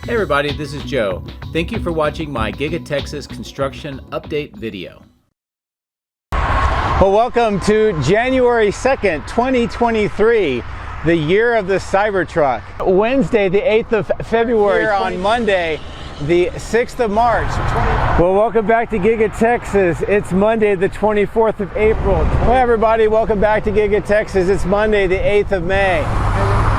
Hey everybody, this is Joe. Thank you for watching my Giga Texas construction update video. Well, welcome to January 2nd, 2023, the year of the Cybertruck. Wednesday, the 8th of February, here on Monday, the 6th of March. Well, welcome back to Giga Texas. It's Monday, the 24th of April. Hey everybody, welcome back to Giga Texas. It's Monday, the 8th of May.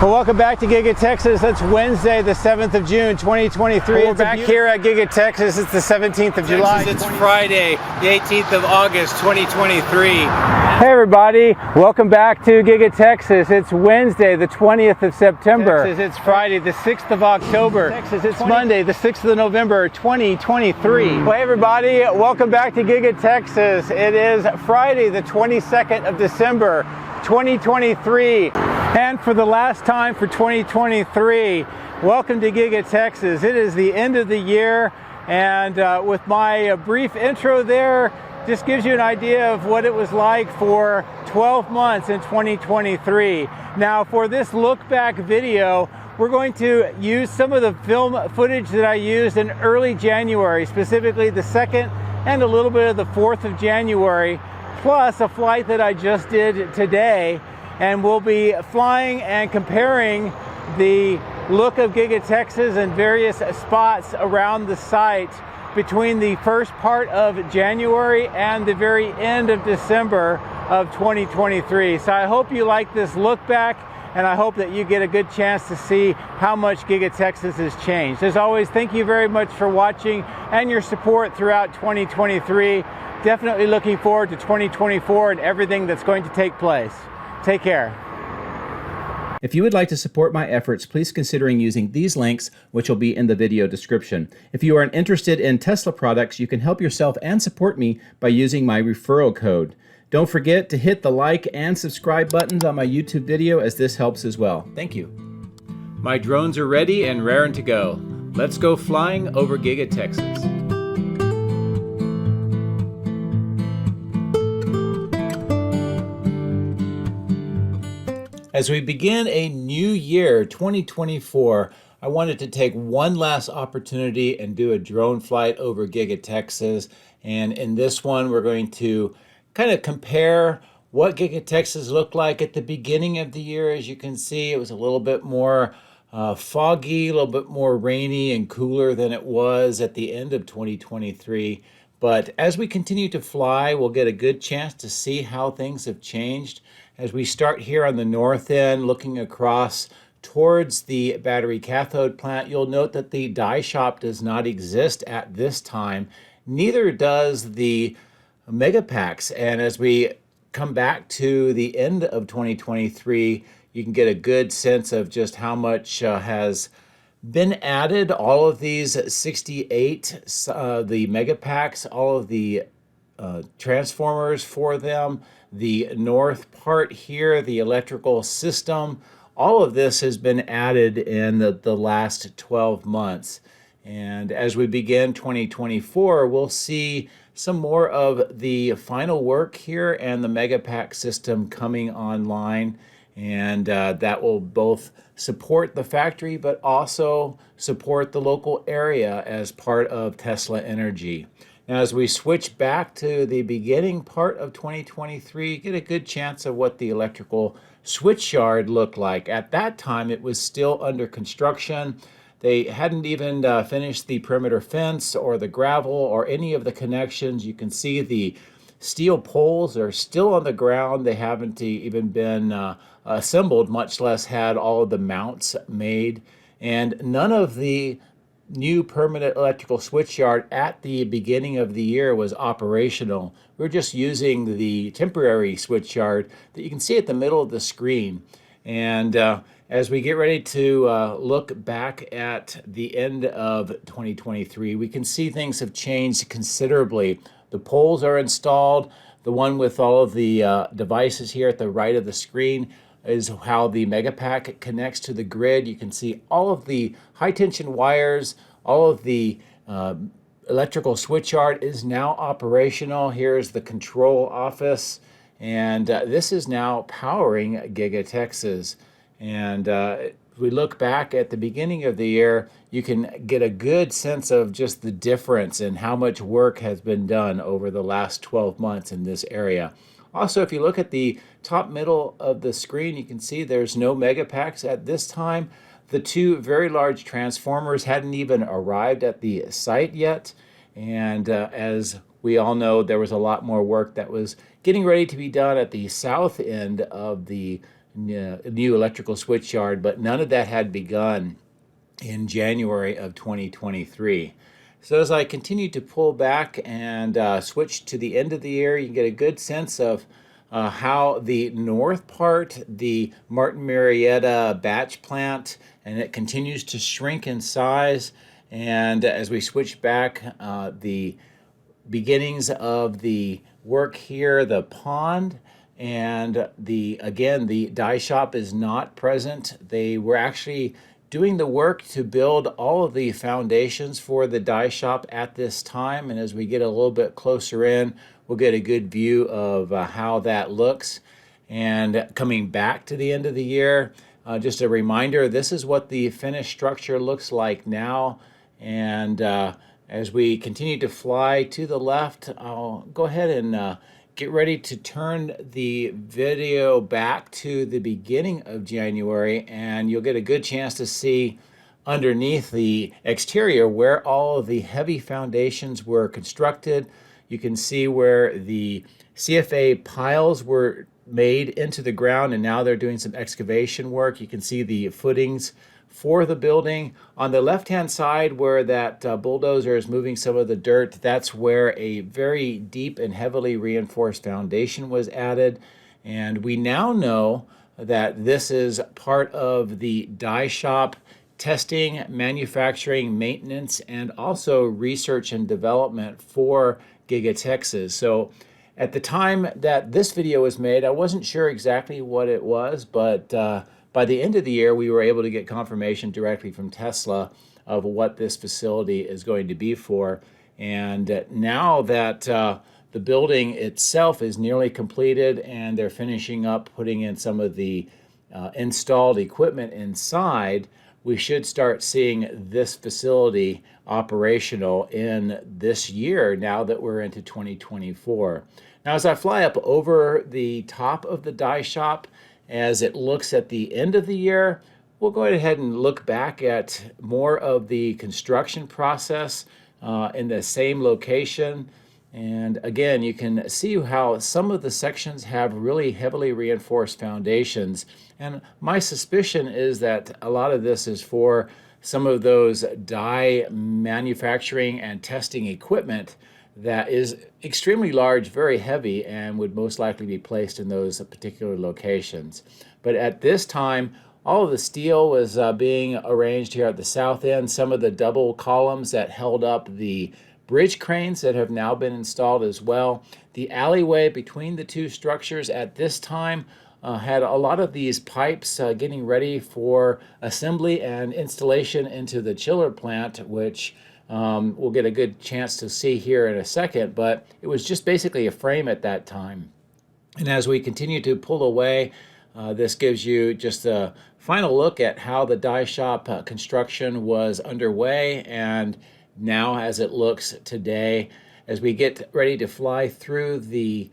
Well, welcome back to Giga Texas. It's Wednesday, the 7th of June, 2023. We're back here at Giga Texas. It's the 17th of July. It's Friday, the 18th of August, 2023. Hey everybody, welcome back to Giga Texas. It's Wednesday, the 20th of September. It's Friday, the 6th of October. It's Monday, the 6th of November, 2023. Well, hey everybody, welcome back to Giga Texas. It is Friday, the 22nd of December, 2023. And for the last time for 2023, welcome to Giga Texas. It is the end of the year, and with my brief intro there, just gives you an idea of what it was like for 12 months in 2023. Now, for this look back video, we're going to use some of the film footage that I used in early January, specifically the 2nd and a little bit of the 4th of January, plus a flight that I just did today. And we'll be flying and comparing the look of Giga Texas and various spots around the site between the first part of January and the very end of December of 2023. So I hope you like this look back, and I hope that you get a good chance to see how much Giga Texas has changed. As always, thank you very much for watching and your support throughout 2023. Definitely looking forward to 2024 and everything that's going to take place. Take care. If you would like to support my efforts, please consider using these links, which will be in the video description. If you are interested in Tesla products, you can help yourself and support me by using my referral code. Don't forget to hit the like and subscribe buttons on my YouTube video, as this helps as well. Thank you. My drones are ready and raring to go. Let's go flying over Giga Texas. As we begin a new year, 2024, I wanted to take one last opportunity and do a drone flight over Giga Texas. And in this one, we're going to kind of compare what Giga Texas looked like at the beginning of the year. As you can see, it was a little bit more foggy, a little bit more rainy and cooler than it was at the end of 2023. But as we continue to fly, we'll get a good chance to see how things have changed. As we start here on the north end, looking across towards the battery cathode plant, you'll note that the die shop does not exist at this time. Neither does the Megapacks. And as we come back to the end of 2023, you can get a good sense of just how much has been added. All of these 68, the Megapacks, all of the transformers for them, the north part here, the electrical system, all of this has been added in the last 12 months. And as we begin 2024, we'll see some more of the final work here and the Megapack system coming online. And that will both support the factory, but also support the local area as part of Tesla Energy. Now, as we switch back to the beginning part of 2023, you get a good chance of what the electrical switch yard looked like. At that time, it was still under construction. They hadn't even finished the perimeter fence or the gravel or any of the connections. You can see the steel poles are still on the ground. They haven't even been assembled, much less had all of the mounts made. And none of the new permanent electrical switch yard at the beginning of the year was operational. We're just using the temporary switch yard that you can see at the middle of the screen. And as we get ready to look back at the end of 2023, we can see things have changed considerably. The poles are installed. The one with all of the devices here at the right of the screen is how the Megapack connects to the grid. You can see all of the high tension wires, all of the electrical switch yard is now operational. Here's the control office, and this is now powering Giga Texas. And If we look back at the beginning of the year, you can get a good sense of just the difference in how much work has been done over the last 12 months in this area. Also, if you look at the top middle of the screen, you can see there's no megapacks at this time. The two very large transformers hadn't even arrived at the site yet. And as we all know, there was a lot more work that was getting ready to be done at the south end of the new electrical switchyard, but none of that had begun in January of 2023. So as I continue to pull back and switch to the end of the year, you can get a good sense of how the north part, the Martin Marietta batch plant, and it continues to shrink in size. And as we switch back, the beginnings of the work here, the pond, and the die shop is not present. They were actually doing the work to build all of the foundations for the die shop at this time, and as we get a little bit closer in, we'll get a good view of how that looks. And coming back to the end of the year, just a reminder, this is what the finished structure looks like now. And as we continue to fly to the left, I'll go ahead and get ready to turn the video back to the beginning of January, and you'll get a good chance to see underneath the exterior where all of the heavy foundations were constructed. You can see where the CFA piles were made into the ground, and now they're doing some excavation work. You can see the footings for the building. On the left-hand side where that bulldozer is moving some of the dirt, that's where a very deep and heavily reinforced foundation was added. And we now know that this is part of the die shop testing, manufacturing, maintenance, and also research and development for Giga Texas. So at the time that this video was made, I wasn't sure exactly what it was, but by the end of the year, we were able to get confirmation directly from Tesla of what this facility is going to be for. And now that the building itself is nearly completed and they're finishing up putting in some of the installed equipment inside, we should start seeing this facility operational in this year now that we're into 2024. Now, as I fly up over the top of the die shop, as it looks at the end of the year, we'll go ahead and look back at more of the construction process in the same location. And again, you can see how some of the sections have really heavily reinforced foundations. And my suspicion is that a lot of this is for some of those die manufacturing and testing equipment that is extremely large, very heavy, and would most likely be placed in those particular locations. But at this time, all of the steel was being arranged here at the south end. Some of the double columns that held up the bridge cranes that have now been installed as well. The alleyway between the two structures at this time had a lot of these pipes getting ready for assembly and installation into the chiller plant, which we'll get a good chance to see here in a second, but it was just basically a frame at that time. And as we continue to pull away, this gives you just a final look at how the die shop construction was underway and now as it looks today. As we get ready to fly through the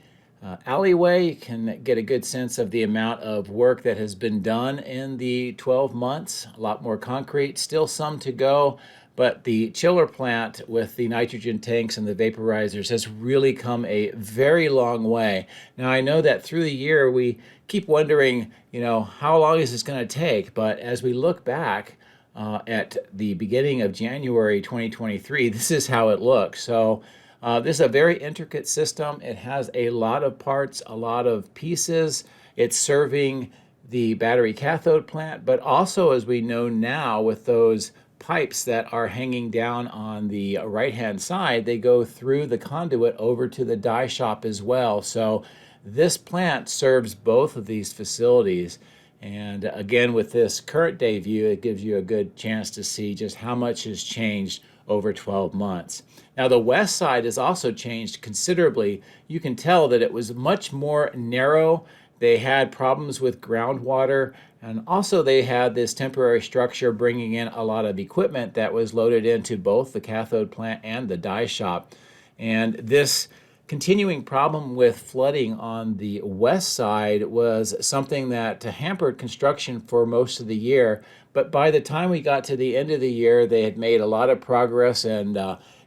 alleyway, you can get a good sense of the amount of work that has been done in the 12 months. A lot more concrete, still some to go. But the chiller plant with the nitrogen tanks and the vaporizers has really come a very long way. Now, I know that through the year we keep wondering, how long is this going to take? But as we look back at the beginning of January 2023, this is how it looks. So this is a very intricate system. It has a lot of parts, a lot of pieces. It's serving the battery cathode plant, but also, as we know now, with those pipes that are hanging down on the right-hand side, they go through the conduit over to the die shop as well. So this plant serves both of these facilities. And again, with this current day view, it gives you a good chance to see just how much has changed over 12 months. Now, the west side has also changed considerably. You can tell that it was much more narrow. They had problems with groundwater And also they had this temporary structure bringing in a lot of equipment that was loaded into both the cathode plant and the die shop. And this continuing problem with flooding on the west side was something that hampered construction for most of the year. But by the time we got to the end of the year, they had made a lot of progress and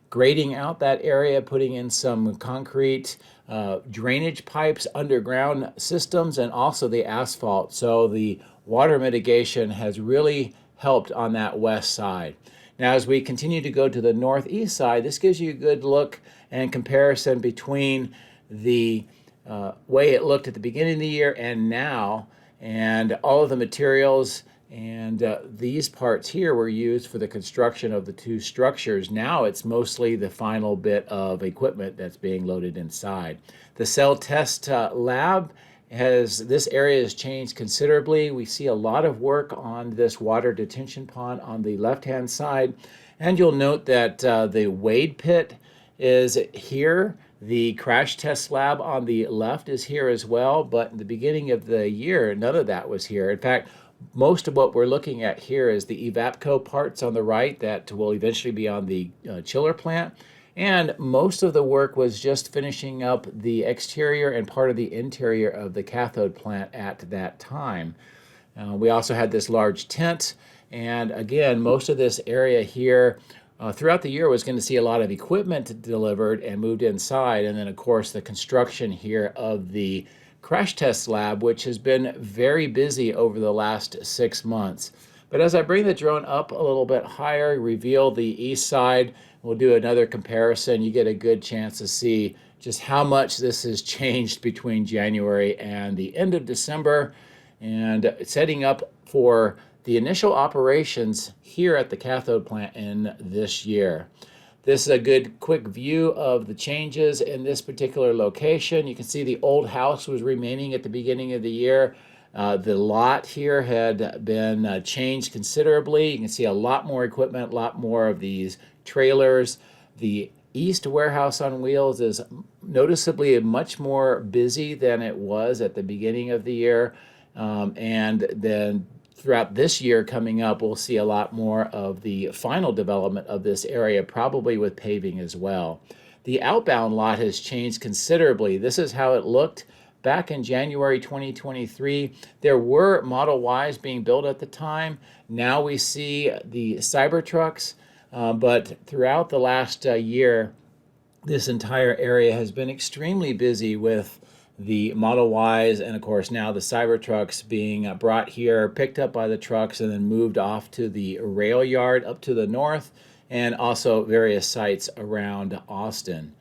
grading out that area, putting in some concrete drainage pipes, underground systems, and also the asphalt. So the water mitigation has really helped on that west side. Now, as we continue to go to the northeast side, this gives you a good look and comparison between the way it looked at the beginning of the year and now, and all of the materials. And these parts here were used for the construction of the two structures. Now it's mostly the final bit of equipment that's being loaded inside. The cell test lab this area has changed considerably. We see a lot of work on this water detention pond on the left-hand side. And you'll note that the wade pit is here. The crash test lab on the left is here as well. But in the beginning of the year, none of that was here. In fact, most of what we're looking at here is the Evapco parts on the right that will eventually be on the chiller plant. And most of the work was just finishing up the exterior and part of the interior of the cathode plant at that time. We also had this large tent. And again, most of this area here throughout the year was going to see a lot of equipment delivered and moved inside. And then, of course, the construction here of the crash test lab, which has been very busy over the last 6 months. But as I bring the drone up a little bit higher, reveal the east side, we'll do another comparison. You get a good chance to see just how much this has changed between January and the end of December, and setting up for the initial operations here at the cathode plant in this year. This is a good quick view of the changes in this particular location. You can see the old house was remaining at the beginning of the year. The lot here had been changed considerably. You can see a lot more equipment, a lot more of these trailers. The east warehouse on wheels is noticeably much more busy than it was at the beginning of the year. And then throughout this year coming up, we'll see a lot more of the final development of this area, probably with paving as well. The outbound lot has changed considerably. This is how it looked back in January 2023. There were Model Ys being built at the time. Now we see the Cybertrucks, but throughout the last year, this entire area has been extremely busy with the Model Ys and, of course, now the Cybertrucks being brought here, picked up by the trucks, and then moved off to the rail yard up to the north, and also various sites around Austin.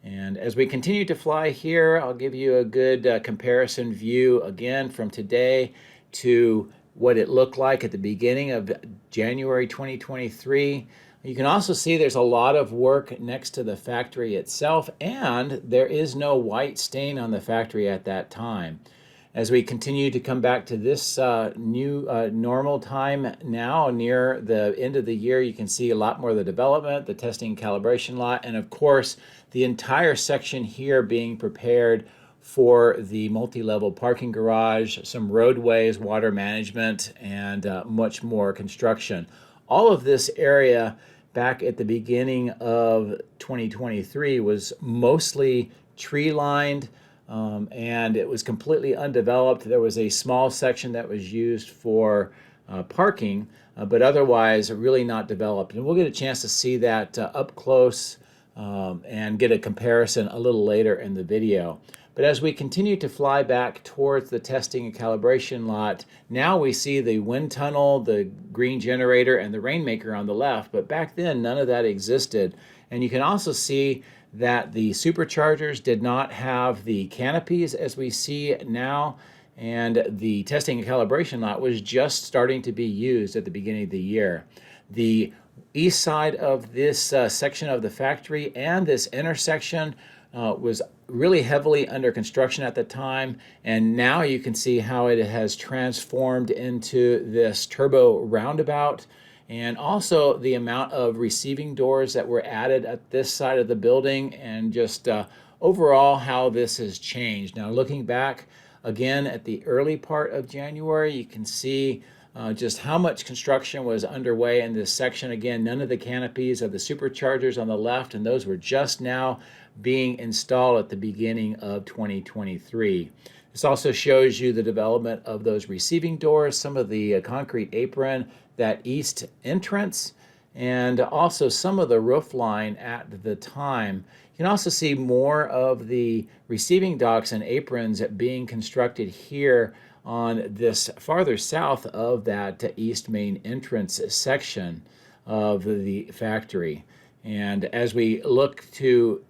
And as we continue to fly here, I'll give you a good comparison view again from today to what it looked like at the beginning of January 2023. You can also see there's a lot of work next to the factory itself, and there is no white stain on the factory at that time. As we continue to come back to this new normal time now, near the end of the year, you can see a lot more of the development, the testing and calibration lot, and of course, the entire section here being prepared for the multi-level parking garage, some roadways, water management, and much more construction. All of this area back at the beginning of 2023 was mostly tree-lined, and it was completely undeveloped. There was a small section that was used for parking, but otherwise really not developed. And we'll get a chance to see that up close and get a comparison a little later in the video. But as we continue to fly back towards the testing and calibration lot, now we see the wind tunnel, the green generator, and the rainmaker on the left. But back then, none of that existed. And you can also see that the superchargers did not have the canopies as we see now. And the testing and calibration lot was just starting to be used at the beginning of the year. The east side of this section of the factory and this intersection was really heavily under construction at the time, and now you can see how it has transformed into this turbo roundabout, and also the amount of receiving doors that were added at this side of the building, and just overall how this has changed. Now looking back Again, at the early part of January, you can see just how much construction was underway in this section. Again, none of the canopies of the superchargers on the left, and those were just now being installed at the beginning of 2023. This also shows you the development of those receiving doors, some of the concrete apron, that east entrance, and also some of the roof line at the time. You can also see more of the receiving docks and aprons being constructed here on this farther south of that east main entrance section of the factory. And as we look to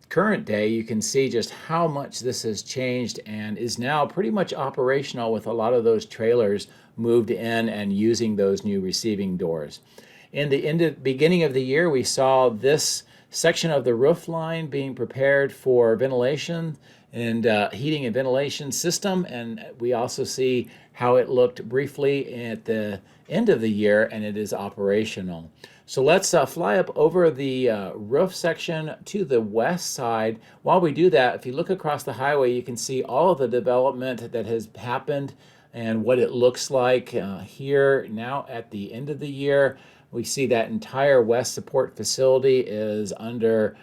current day, you can see just how much this has changed and is now pretty much operational, with a lot of those trailers moved in and using those new receiving doors. In the beginning of the year, we saw this section of the roof line being prepared for ventilation and heating and ventilation system, and we also see how it looked briefly at the end of the year, and it is operational. So let's fly up over the roof section to the west side. While we do that, if you look across the highway, you can see all of the development that has happened and what it looks like here now at the end of the year. We see that entire west support facility is under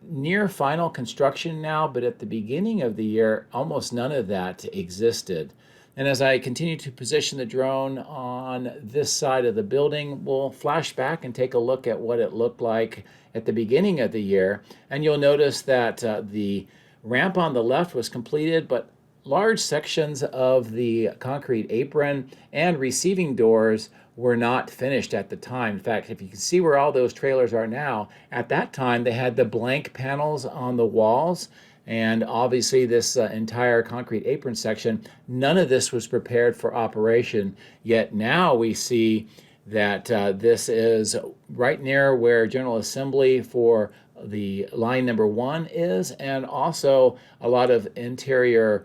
near final construction now, but at the beginning of the year, almost none of that existed. And as I continue to position the drone on this side of the building, we'll flash back and take a look at what it looked like at the beginning of the year. And you'll notice that the ramp on the left was completed, but large sections of the concrete apron and receiving doors were not finished at the time. In fact, if you can see where all those trailers are now, at that time they had the blank panels on the walls, and obviously this entire concrete apron section, none of this was prepared for operation. Yet now we see that this is right near where General Assembly for the line number 1 is, and also a lot of interior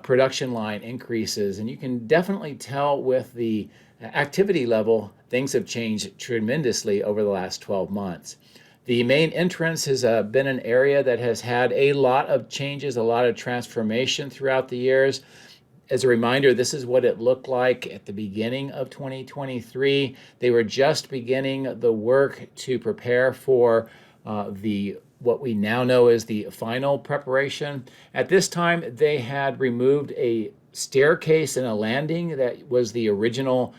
production line increases. And you can definitely tell with the activity level, things have changed tremendously over the last 12 months. The main entrance has been an area that has had a lot of changes, a lot of transformation throughout the years. As a reminder, this is what it looked like at the beginning of 2023. They were just beginning the work to prepare for what we now know is the final preparation. At this time, they had removed a staircase and a landing that was the original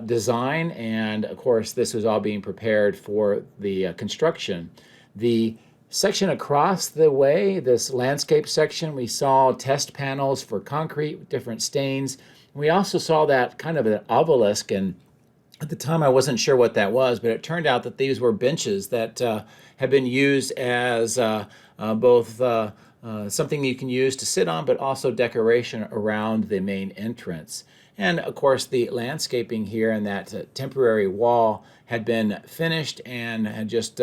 design, and of course this was all being prepared for the construction. The section across the way, this landscape section, we saw test panels for concrete with different stains. We also saw that kind of an obelisk, and at the time I wasn't sure what that was, but it turned out that these were benches that have been used as both something you can use to sit on, but also decoration around the main entrance. And of course the landscaping here and that temporary wall had been finished and had just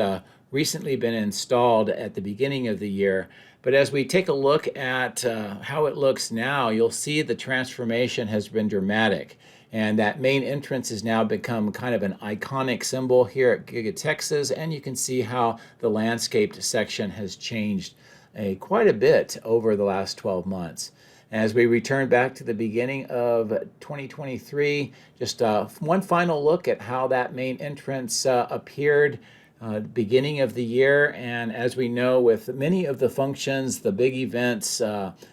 recently been installed at the beginning of the year. But as we take a look at how it looks now, you'll see the transformation has been dramatic. And that main entrance has now become kind of an iconic symbol here at Giga Texas, and you can see how the landscaped section has changed quite a bit over the last 12 months. As we return back to the beginning of 2023, just one final look at how that main entrance appeared beginning of the year. And as we know, with many of the functions, the big events,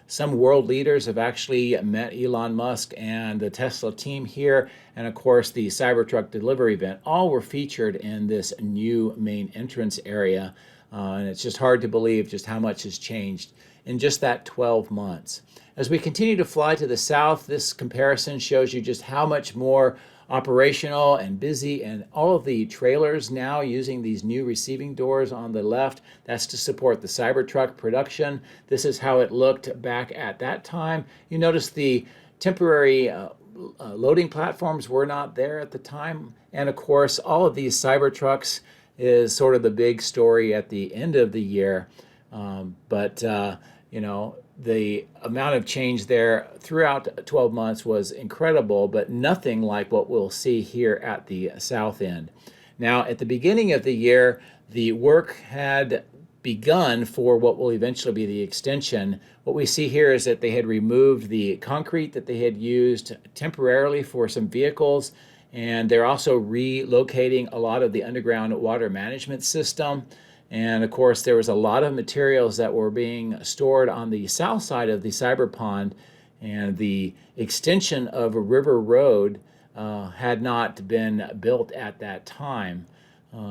some world leaders have actually met Elon Musk and the Tesla team here, and of course the Cybertruck delivery event, all were featured in this new main entrance area. And it's just hard to believe just how much has changed in just that 12 months. As we continue to fly to the south, this comparison shows you just how much more operational and busy, and all of the trailers now using these new receiving doors on the left. That's to support the Cybertruck production. This is how it looked back at that time. You notice the temporary loading platforms were not there at the time. And of course, all of these Cybertrucks is sort of the big story at the end of the year. You know, the amount of change there throughout 12 months was incredible, but nothing like what we'll see here at the south end. Now, at the beginning of the year, the work had begun for what will eventually be the extension. What we see here is that they had removed the concrete that they had used temporarily for some vehicles, and they're also relocating a lot of the underground water management system. And of course, there was a lot of materials that were being stored on the south side of the cyber pond, and the extension of a river road had not been built at that time.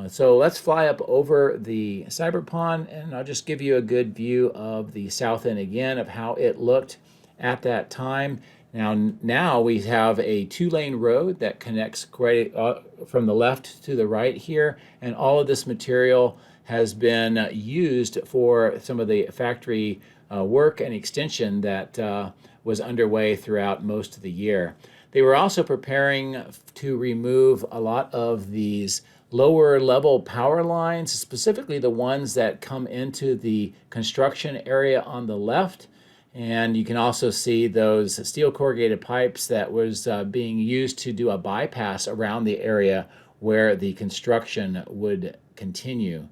So let's fly up over the cyber pond, and I'll just give you a good view of the south end again of how it looked at that time. Now we have a two-lane road that connects from the left to the right here, and all of this material has been used for some of the factory work and extension that was underway throughout most of the year. They were also preparing to remove a lot of these lower level power lines, specifically the ones that come into the construction area on the left. And you can also see those steel corrugated pipes that was being used to do a bypass around the area where the construction would continue.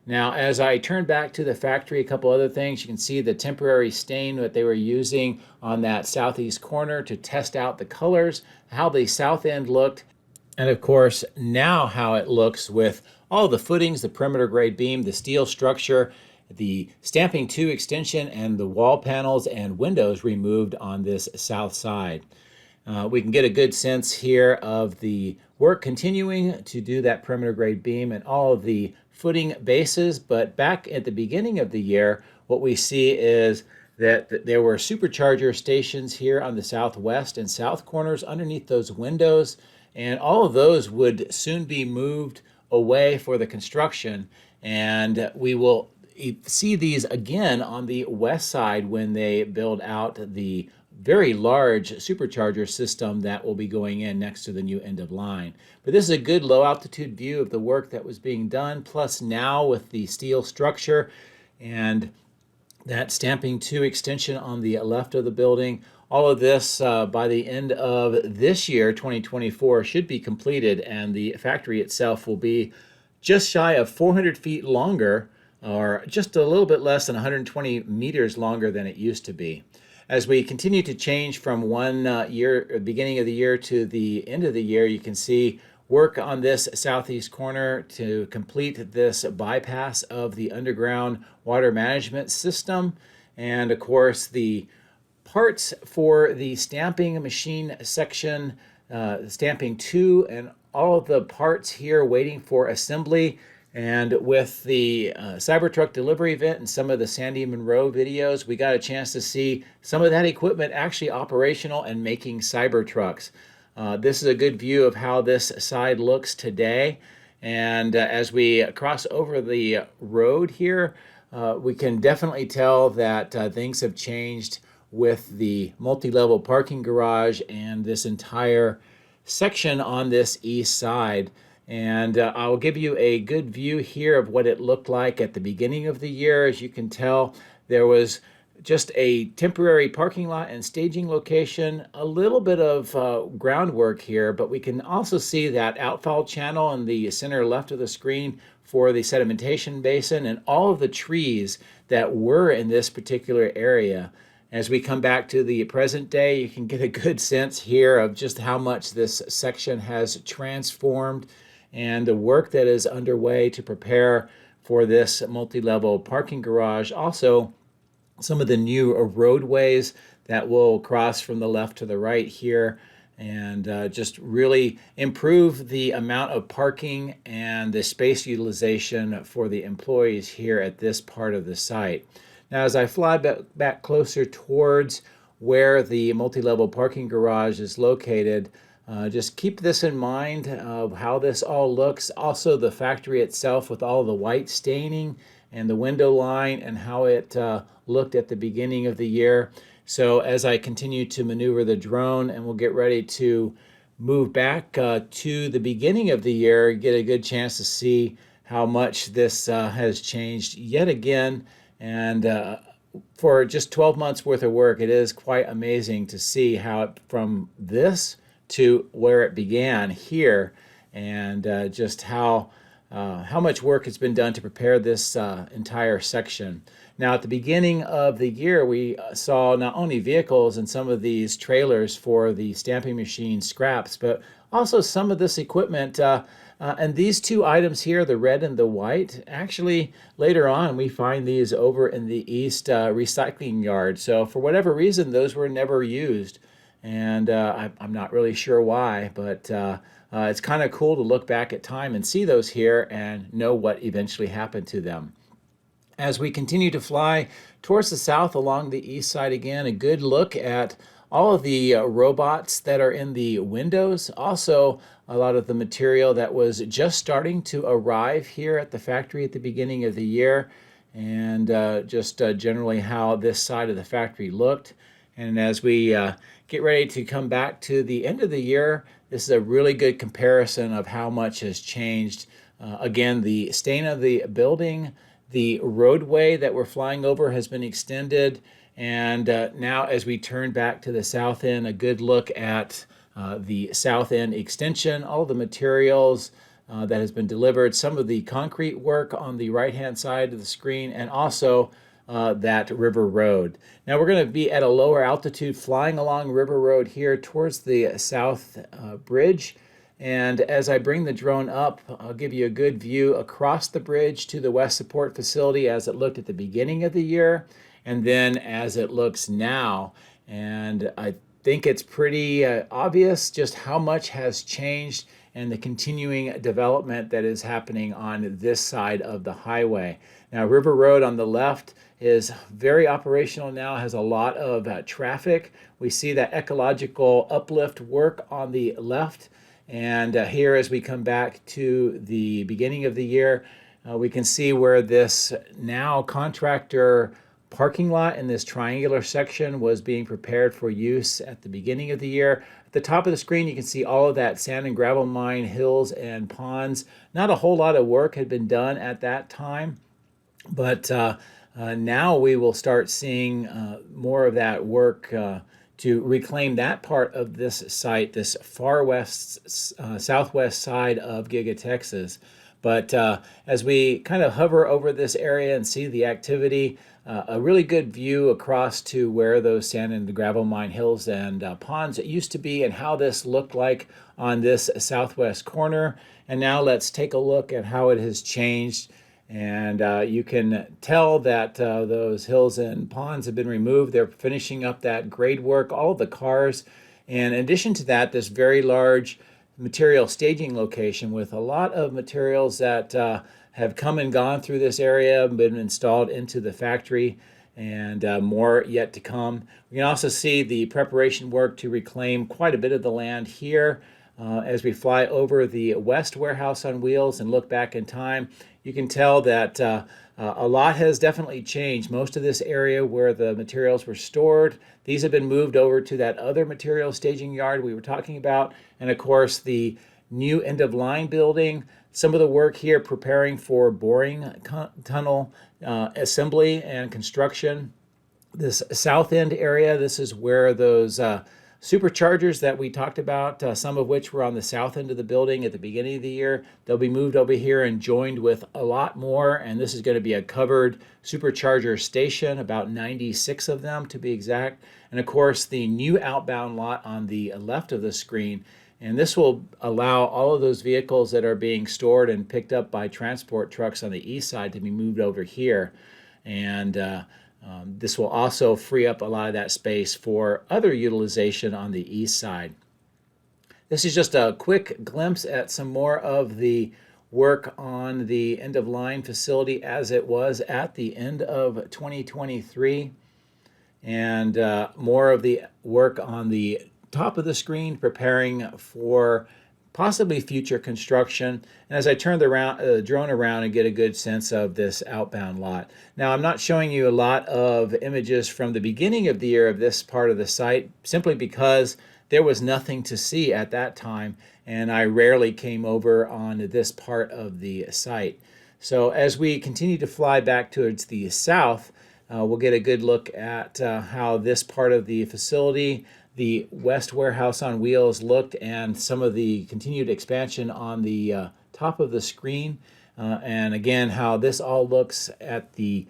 Now, as I turn back to the factory, a couple other things. You can see the temporary stain that they were using on that southeast corner to test out the colors, how the south end looked, and of course, now how it looks with all the footings, the perimeter grade beam, the steel structure, the stamping 2 extension, and the wall panels and windows removed on this south side. We can get a good sense here of the work continuing to do that perimeter grade beam and all of the footing bases. But back at the beginning of the year, what we see is that there were supercharger stations here on the southwest and south corners underneath those windows, and all of those would soon be moved away for the construction, and we will see these again on the west side when they build out the very large supercharger system that will be going in next to the new end of line. But this is a good low altitude view of the work that was being done, plus now with the steel structure and that stamping 2 extension on the left of the building. All of this by the end of this year, 2024, should be completed, and the factory itself will be just shy of 400 feet longer, or just a little bit less than 120 meters longer than it used to be. As we continue to change from one beginning of the year to the end of the year, you can see work on this southeast corner to complete this bypass of the underground water management system. And of course, the parts for the stamping machine section, stamping 2, and all of the parts here waiting for assembly. And with the Cybertruck delivery event and some of the Sandy Monroe videos, we got a chance to see some of that equipment actually operational and making Cybertrucks. This is a good view of how this side looks today. And as we cross over the road here, we can definitely tell that things have changed with the multi-level parking garage and this entire section on this east side. And I'll give you a good view here of what it looked like at the beginning of the year. As you can tell, there was just a temporary parking lot and staging location, a little bit of groundwork here, but we can also see that outfall channel in the center left of the screen for the sedimentation basin and all of the trees that were in this particular area. As we come back to the present day, you can get a good sense here of just how much this section has transformed and the work that is underway to prepare for this multi-level parking garage. Also, some of the new roadways that will cross from the left to the right here, and just really improve the amount of parking and the space utilization for the employees here at this part of the site. Now, as I fly back closer towards where the multi-level parking garage is located, just keep this in mind of how this all looks. Also, the factory itself with all the white staining and the window line and how it looked at the beginning of the year. So as I continue to maneuver the drone, and we'll get ready to move back to the beginning of the year, get a good chance to see how much this has changed yet again. And for just 12 months worth of work, it is quite amazing to see how it, from this to where it began here, and just how how much work has been done to prepare this entire section. Now, at the beginning of the year, we saw not only vehicles and some of these trailers for the stamping machine scraps, but also some of this equipment. And these two items here, the red and the white, actually later on we find these over in the East recycling yard. So for whatever reason, those were never used. And I'm not really sure why, but it's kind of cool to look back at time and see those here and know what eventually happened to them. As we continue to fly towards the south along the east side again, a good look at all of the robots that are in the windows. Also, a lot of the material that was just starting to arrive here at the factory at the beginning of the year, and just generally how this side of the factory looked. And as we get ready to come back to the end of the year, this is a really good comparison of how much has changed. Again, the stain of the building, the roadway that we're flying over has been extended. And now as we turn back to the south end, a good look at the south end extension, all the materials that has been delivered, some of the concrete work on the right-hand side of the screen, and also that River Road. Now we're going to be at a lower altitude flying along River Road here towards the south bridge. And as I bring the drone up, I'll give you a good view across the bridge to the West Support Facility as it looked at the beginning of the year, and then as it looks now. And I think it's pretty obvious just how much has changed and the continuing development that is happening on this side of the highway. Now, River Road on the left is very operational now, has a lot of traffic. We see that ecological uplift work on the left. And here, as we come back to the beginning of the year, we can see where this now contractor parking lot in this triangular section was being prepared for use at the beginning of the year. At the top of the screen, you can see all of that sand and gravel mine, hills and ponds. Not a whole lot of work had been done at that time, but now we will start seeing more of that work to reclaim that part of this site, this far west, southwest side of Giga Texas. But as we kind of hover over this area and see the activity, a really good view across to where those sand and gravel mine hills and ponds used to be and how this looked like on this southwest corner. And now let's take a look at how it has changed. And you can tell that those hills and ponds have been removed. They're finishing up that grade work, all of the cars. And in addition to that, this very large material staging location with a lot of materials that have come and gone through this area, been installed into the factory, and more yet to come. We can also see the preparation work to reclaim quite a bit of the land here. As we fly over the West Warehouse on Wheels and look back in time, you can tell that a lot has definitely changed. Most of this area where the materials were stored, these have been moved over to that other material staging yard we were talking about. And of course, the new end-of-line building, some of the work here preparing for boring tunnel assembly and construction. This south end area, this is where those superchargers that we talked about, some of which were on the south end of the building at the beginning of the year, they'll be moved over here and joined with a lot more. And this is going to be a covered supercharger station, about 96 of them to be exact. And of course, the new outbound lot on the left of the screen. And this will allow all of those vehicles that are being stored and picked up by transport trucks on the east side to be moved over here. And this will also free up a lot of that space for other utilization on the east side. This is just a quick glimpse at some more of the work on the end-of-line facility as it was at the end of 2023. And more of the work on the top of the screen preparing for possibly future construction. And as I turn the drone around and get a good sense of this outbound lot. Now, I'm not showing you a lot of images from the beginning of the year of this part of the site, simply because there was nothing to see at that time, and I rarely came over on this part of the site. So as we continue to fly back towards the south, we'll get a good look at how this part of the facility, the West Warehouse on Wheels, looked, and some of the continued expansion on the top of the screen. and again, how this all looks at the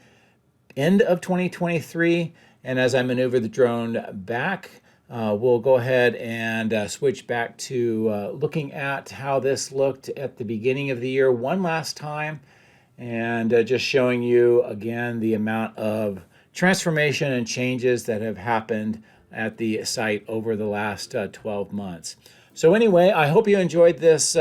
end of 2023. And as I maneuver the drone back, we'll go ahead and switch back to looking at how this looked at the beginning of the year one last time, and just showing you again the amount of transformation and changes that have happened at the site over the last 12 months. So anyway, I hope you enjoyed this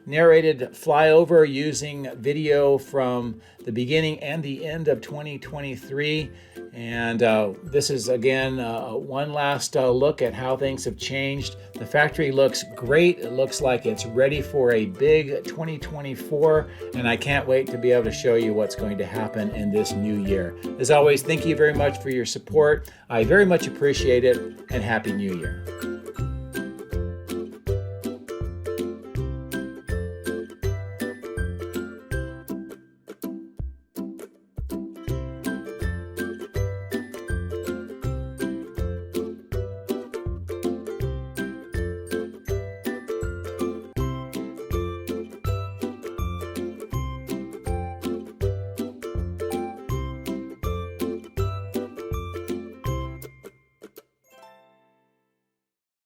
narrated flyover using video from the beginning and the end of 2023. And this is, again, one last look at how things have changed. The factory looks great. It looks like it's ready for a big 2024. And I can't wait to be able to show you what's going to happen in this new year. As always, thank you very much for your support. I very much appreciate it, and Happy New Year.